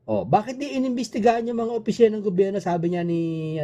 Oh, bakit di inimbestigahan yung mga opisyal ng gobyerno, sabi niya ni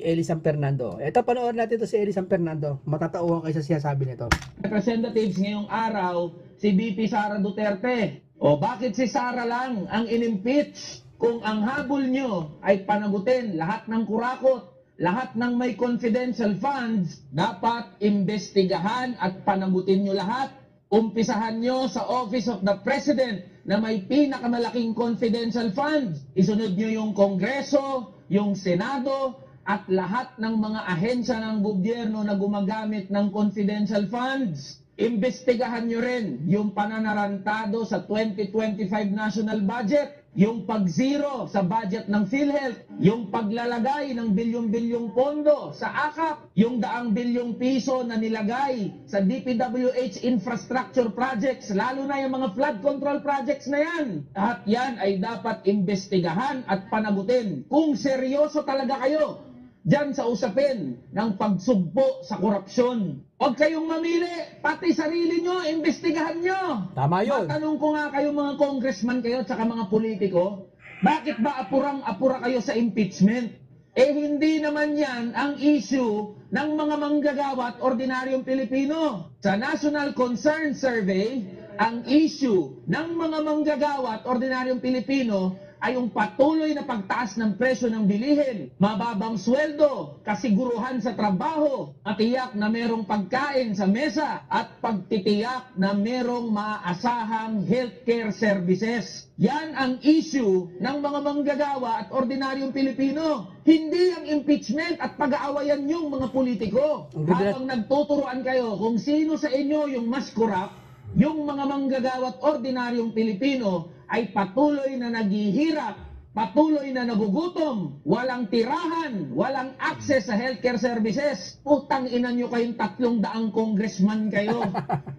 Eli San Fernando. Ito, panoorin natin to si Eli San Fernando. Matatauhan kayo sa sinasabi nito. Representatives ngayong araw, si VP Sara Duterte. O bakit si Sara lang ang inimpeach kung ang habol nyo ay panagutin lahat ng kurakot, lahat ng may confidential funds, dapat imbestigahan at panagutin nyo lahat. Umpisahan nyo sa Office of the President na may pinakamalaking confidential funds. Isunod nyo yung Kongreso, yung Senado, at lahat ng mga ahensya ng gobyerno na gumagamit ng confidential funds. Imbestigahan nyo rin yung pananarantado sa 2025 national budget, yung pag-zero sa budget ng PhilHealth, yung paglalagay ng bilyong-bilyong pondo sa AKAP, yung daang bilyong piso na nilagay sa DPWH infrastructure projects, lalo na yung mga flood control projects na yan. At yan ay dapat imbestigahan at panagutin kung seryoso talaga kayo diyan sa usapin ng pagsugpo sa korupsyon. Huwag kayong mamili, pati sarili nyo, imbestigahan nyo. Tama yun. Matanong ko nga kayo mga congressman kayo at saka mga politiko, bakit ba apurang-apura kayo sa impeachment? Eh hindi naman yan ang issue ng mga manggagawa at ordinaryong Pilipino. Sa National Concern Survey, ang issue ng mga manggagawa at ordinaryong Pilipino ay yung patuloy na pagtaas ng presyo ng bilihin, mababang sweldo, kasiguruhan sa trabaho, matiyak na merong pagkain sa mesa, at pagtitiyak na merong maaasahang healthcare services. Yan ang issue ng mga manggagawa at ordinaryong Pilipino. Hindi ang impeachment at pag-aawayan yung mga politiko. Habang nagtuturuan kayo kung sino sa inyo yung mas corrupt, yung mga manggagawa at ordinaryong Pilipino ay patuloy na naghihirap, patuloy na nagugutom, walang tirahan, walang access sa healthcare services. Putang ina nyo kayong 300 congressman kayo.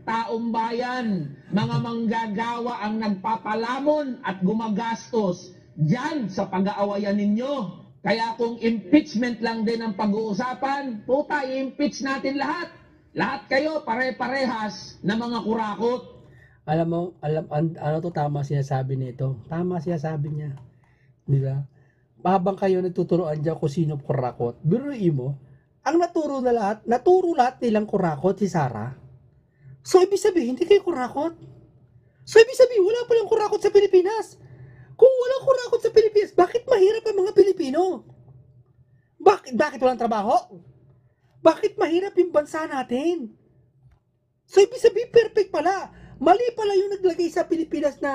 Taong bayan, mga manggagawa ang nagpapalamon at gumagastos dyan sa pag-aawayan ninyo. Kaya kung impeachment lang din ang pag-uusapan, puta, i-impeach natin lahat. Lahat kayo pare-parehas na mga kurakot. Alam mo, ano to, tama sinasabi nito. Tama sinasabi niya. Di ba? Habang kayo nagtuturoan dyan kung sino kurakot, biruin mo, ang naturo lahat nilang kurakot si Sara. So, ibig sabihin, hindi kayo kurakot. So, ibig sabihin, wala palang kurakot sa Pilipinas. Kung walang kurakot sa Pilipinas, bakit mahirap ang mga Pilipino? Bakit walang trabaho? Bakit mahirap yung bansa natin? So, ibig sabihin, perfect pala. Mali pala yung naglagay sa Pilipinas na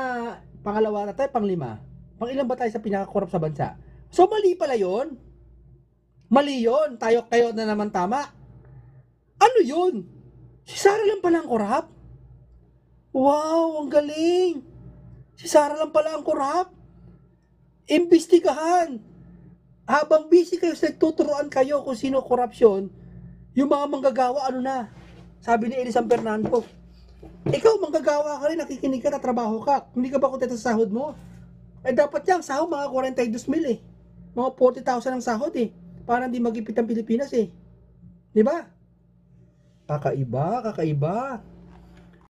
pangalawa na tayo, panglima. Pangilan ba tayo sa pinaka-corrupt sa bansa? So, mali pala yon. Mali yon. Kayo na naman tama. Ano yun? Si Sara lang pala ang corrupt? Wow, ang galing. Si Sara lang pala ang corrupt. Imbestigahan. Habang busy kayo sa nagtuturuan kayo kung sino korupsyon, yung mga manggagawa, ano na? Sabi ni Eli San Fernando, ikaw manggagawa ka rin, nakikinig ka, tatrabaho ka. Hindi ka ba kontento sa sahod mo? Eh dapat yung sahod mga 42,000 eh. Mga 40,000 ang sahod eh. Para hindi magipit ang Pilipinas eh. Di ba? Kakaiba.